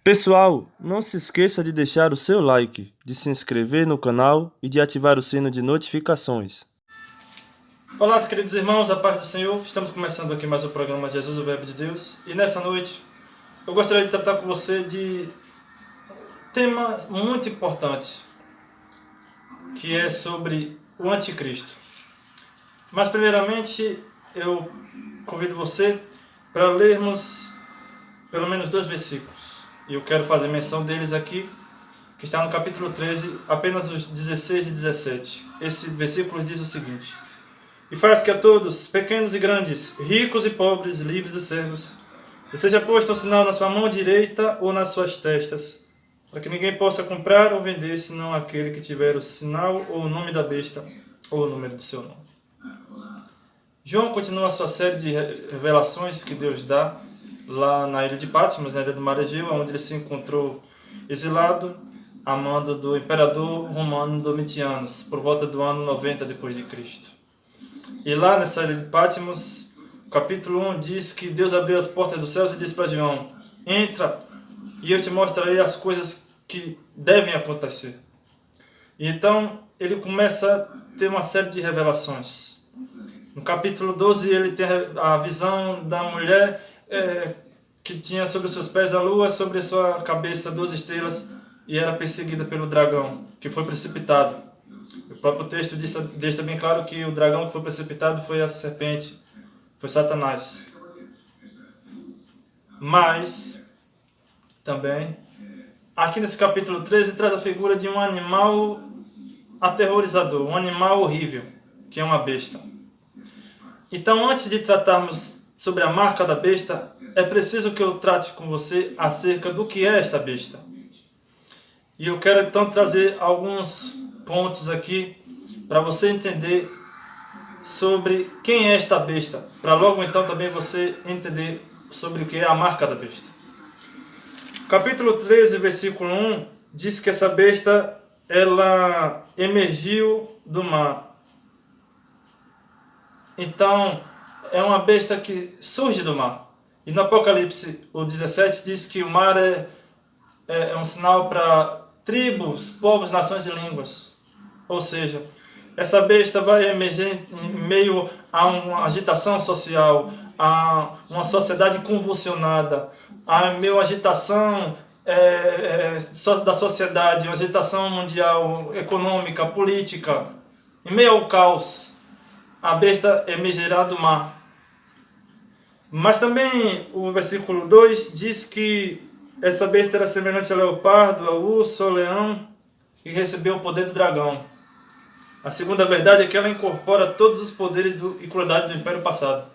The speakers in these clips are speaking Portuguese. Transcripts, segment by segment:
Pessoal, não se esqueça de deixar o seu like, de se inscrever no canal e de ativar o sino de notificações. Olá, queridos irmãos, a paz do Senhor. Estamos começando aqui mais o programa Jesus, o Verbo de Deus. E nessa noite eu gostaria de tratar com você de um tema muito importante, que é sobre o anticristo. Mas primeiramente eu convido você para lermos pelo menos 2 versículos. E eu quero fazer menção deles aqui, que está no capítulo 13, apenas os 16 e 17. Esse versículo diz o seguinte: E faz que a todos, pequenos e grandes, ricos e pobres, livres e servos, seja posto um sinal na sua mão direita ou nas suas testas, para que ninguém possa comprar ou vender, senão aquele que tiver o sinal ou o nome da besta ou o número do seu nome. João continua a sua série de revelações que Deus dá lá na ilha de Patmos, na ilha do Mar Egeu, onde ele se encontrou exilado a mando do imperador romano Domiciano, por volta do ano 90 depois de Cristo. E lá nessa ilha de Patmos, capítulo 1 diz que Deus abriu as portas dos céus e disse para João: entra e eu te mostrarei as coisas que devem acontecer. E então ele começa a ter uma série de revelações. No capítulo 12 ele tem a visão da mulher que tinha sobre os seus pés a lua, sobre a sua cabeça 12 estrelas, e era perseguida pelo dragão, que foi precipitado. O próprio texto deixa bem claro que o dragão que foi precipitado foi a serpente, foi Satanás. Mas, também, aqui nesse capítulo 13 traz a figura de um animal aterrorizador, um animal horrível, que é uma besta. Então, antes de tratarmos sobre a marca da besta, é preciso que eu trate com você acerca do que é esta besta. E eu quero então trazer alguns pontos aqui para você entender sobre quem é esta besta, para logo então também você entender sobre o que é a marca da besta. Capítulo 13, versículo 1, diz que essa besta, ela emergiu do mar. Então, é uma besta que surge do mar. E no Apocalipse, o 17, diz que o mar é um sinal para tribos, povos, nações e línguas. Ou seja, essa besta vai emergir em meio a uma agitação social, a uma sociedade convulsionada, a meio à agitação da sociedade, uma agitação mundial, econômica, política. Em meio ao caos, a besta emergirá do mar. Mas também o versículo 2 diz que essa besta era semelhante ao leopardo, ao urso, ao leão, e recebeu o poder do dragão. A segunda verdade é que ela incorpora todos os poderes e crueldade do império passado.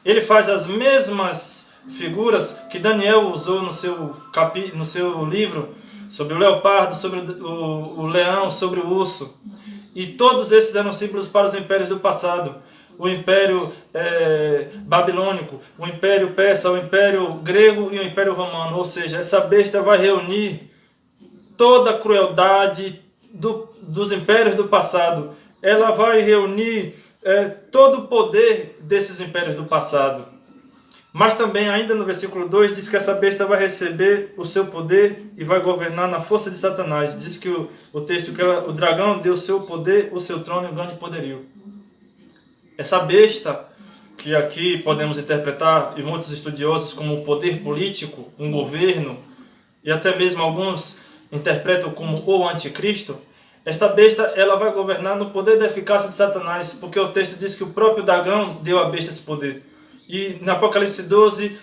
Ele faz as mesmas figuras que Daniel usou no seu livro, sobre o leopardo, sobre o leão, sobre o urso. E todos esses eram símbolos para os impérios do passado. O império babilônico, o império persa, o império grego e o império romano. Ou seja, essa besta vai reunir toda a crueldade dos impérios do passado. Ela vai reunir todo o poder desses impérios do passado. Mas também, ainda no versículo 2, diz que essa besta vai receber o seu poder e vai governar na força de Satanás. Diz que o texto que o dragão deu o seu poder, o seu trono e um grande poderio. Essa besta, que aqui podemos interpretar, e muitos estudiosos, como um poder político, um governo, e até mesmo alguns interpretam como o anticristo, esta besta ela vai governar no poder da eficácia de Satanás, porque o texto diz que o próprio dragão deu à besta esse poder. E no Apocalipse 12,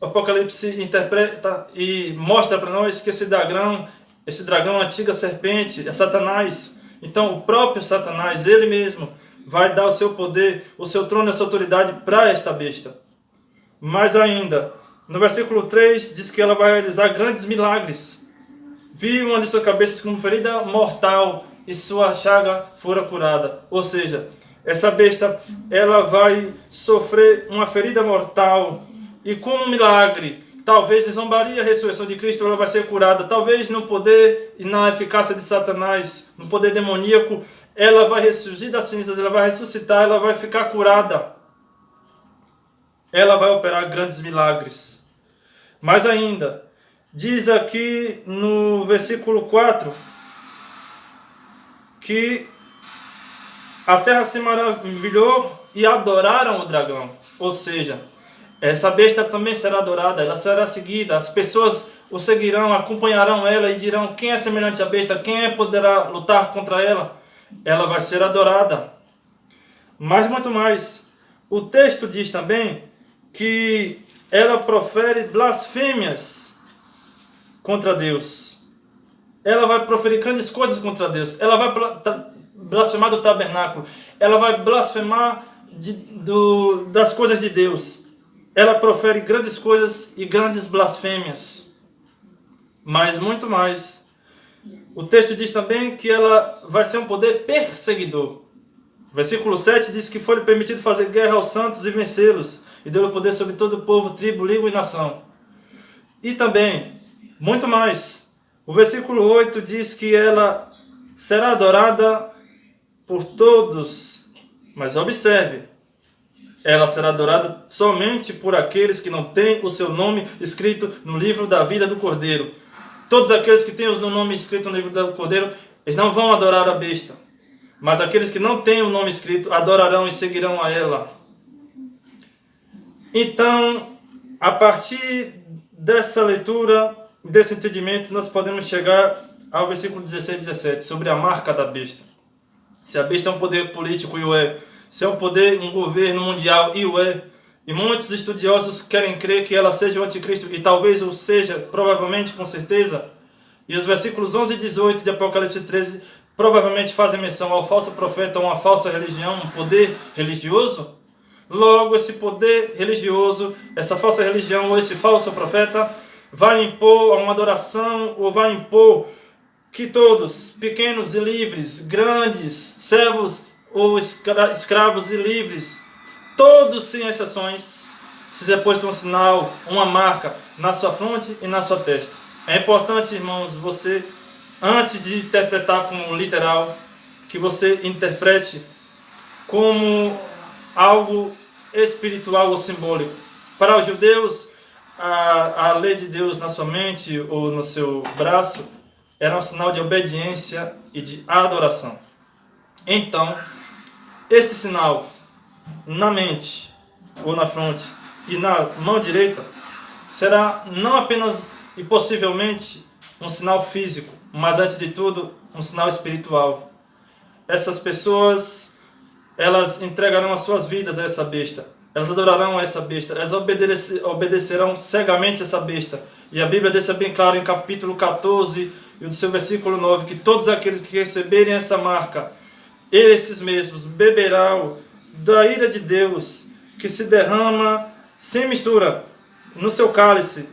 o Apocalipse interpreta e mostra para nós que esse dragão, a antiga serpente, é Satanás. Então o próprio Satanás, ele mesmo, vai dar o seu poder, o seu trono e a sua autoridade para esta besta. Mais ainda, no versículo 3 diz que ela vai realizar grandes milagres. Vi uma de suas cabeças como ferida mortal e sua chaga fora curada. Ou seja, essa besta ela vai sofrer uma ferida mortal e com um milagre, talvez em zombaria a ressurreição de Cristo, ela vai ser curada. Talvez no poder e na eficácia de Satanás, no poder demoníaco, ela vai ressurgir das cinzas, ela vai ressuscitar, ela vai ficar curada. Ela vai operar grandes milagres. Mais ainda, diz aqui no versículo 4 que a terra se maravilhou e adoraram o dragão. Ou seja, essa besta também será adorada, ela será seguida, as pessoas o seguirão, acompanharão ela e dirão: quem é semelhante à besta, quem poderá lutar contra ela? Ela vai ser adorada. Mas muito mais, o texto diz também que ela profere blasfêmias contra Deus. Ela vai proferir grandes coisas contra Deus. Ela vai blasfemar do tabernáculo. Ela vai blasfemar das coisas de Deus. Ela profere grandes coisas e grandes blasfêmias. Mas muito mais. O texto diz também que ela vai ser um poder perseguidor. Versículo 7 diz que foi-lhe permitido fazer guerra aos santos e vencê-los, e deu-lhe poder sobre todo o povo, tribo, língua e nação. E também, muito mais, o versículo 8 diz que ela será adorada por todos. Mas observe, ela será adorada somente por aqueles que não têm o seu nome escrito no livro da vida do Cordeiro. Todos aqueles que têm o nome escrito no livro do Cordeiro, eles não vão adorar a besta. Mas aqueles que não têm o nome escrito, adorarão e seguirão a ela. Então, a partir dessa leitura, desse entendimento, nós podemos chegar ao versículo 16 e 17, sobre a marca da besta. Se a besta é um poder político, e o é. Se é um poder, um governo mundial, e o é. E muitos estudiosos querem crer que ela seja o anticristo, e talvez o seja, provavelmente, com certeza. E os versículos 11 e 18 de Apocalipse 13 provavelmente fazem menção ao falso profeta, a uma falsa religião, um poder religioso. Logo, esse poder religioso, essa falsa religião, ou esse falso profeta, vai impor uma adoração, ou vai impor que todos, pequenos e livres, grandes, servos ou escravos e livres, todos sem exceções, se é posto um sinal, uma marca na sua fronte e na sua testa. É importante, irmãos, você, antes de interpretar como literal, que você interprete como algo espiritual ou simbólico. Para os judeus, a lei de Deus na sua mente ou no seu braço era um sinal de obediência e de adoração. Então, este sinal na mente ou na fronte e na mão direita será não apenas e possivelmente um sinal físico, mas antes de tudo um sinal espiritual. Essas pessoas, elas entregarão as suas vidas a essa besta, elas adorarão a essa besta, elas obedecerão cegamente a essa besta. E a Bíblia deixa bem claro em capítulo 14 e do seu versículo 9 que todos aqueles que receberem essa marca, esses mesmos beberão da ira de Deus que se derrama sem mistura no seu cálice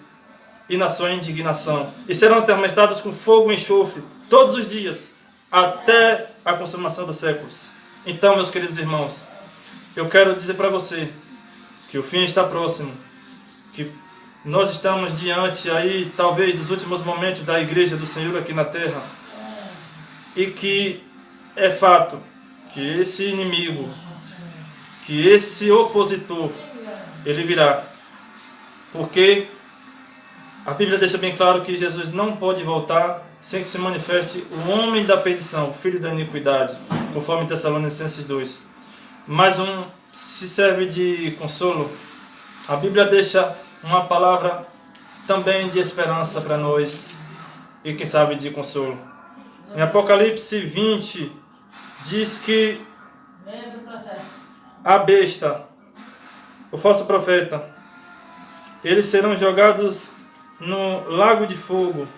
e na sua indignação, e serão atormentados com fogo e enxofre todos os dias até a consumação dos séculos. Então, meus queridos irmãos, eu quero dizer para você que o fim está próximo, que nós estamos diante aí, talvez, dos últimos momentos da igreja do Senhor aqui na terra, e que é fato que esse inimigo, que esse opositor, ele virá. Porque a Bíblia deixa bem claro que Jesus não pode voltar sem que se manifeste o homem da perdição, o filho da iniquidade, conforme Tessalonicenses 2. Mais um se serve de consolo. A Bíblia deixa uma palavra também de esperança para nós e quem sabe de consolo. Em Apocalipse 20 diz que a besta, o falso profeta, eles serão jogados no lago de fogo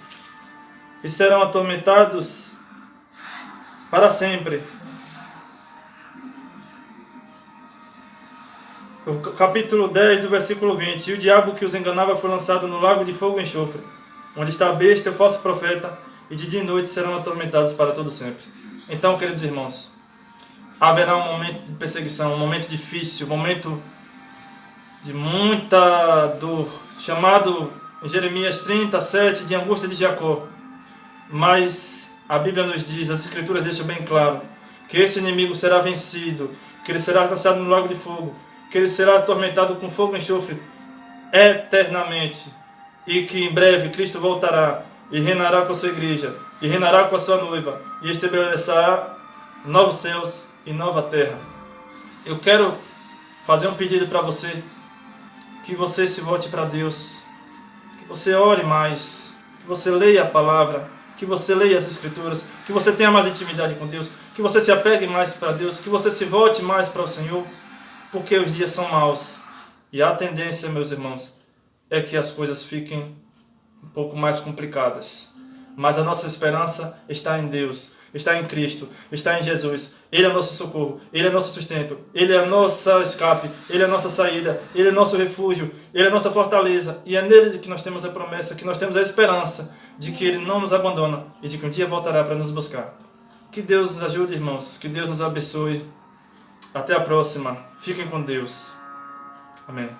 e serão atormentados para sempre. O capítulo 10 do versículo 20. E o diabo que os enganava foi lançado no lago de fogo e enxofre, onde está a besta e o falso profeta, e de dia e noite serão atormentados para todo sempre. Então, queridos irmãos, haverá um momento de perseguição, um momento difícil, um momento de muita dor, chamado em Jeremias 37 de angústia de Jacó. Mas a Bíblia nos diz, as Escrituras deixam bem claro, que esse inimigo será vencido, que ele será lançado no lago de fogo, que ele será atormentado com fogo e enxofre eternamente, e que em breve Cristo voltará e reinará com a sua igreja, e reinará com a sua noiva, e estabelecerá novos céus e nova terra. Eu quero fazer um pedido para você, que você se volte para Deus, que você ore mais, que você leia a palavra, que você leia as Escrituras, que você tenha mais intimidade com Deus, que você se apegue mais para Deus, que você se volte mais para o Senhor, porque os dias são maus. E a tendência, meus irmãos, é que as coisas fiquem um pouco mais complicadas. Mas a nossa esperança está em Deus, está em Cristo, está em Jesus. Ele é nosso socorro, Ele é nosso sustento, Ele é nosso escape, Ele é nossa saída, Ele é nosso refúgio, Ele é nossa fortaleza. E é nele que nós temos a promessa, que nós temos a esperança de que Ele não nos abandona e de que um dia voltará para nos buscar. Que Deus nos ajude, irmãos, que Deus nos abençoe. Até a próxima. Fiquem com Deus. Amém.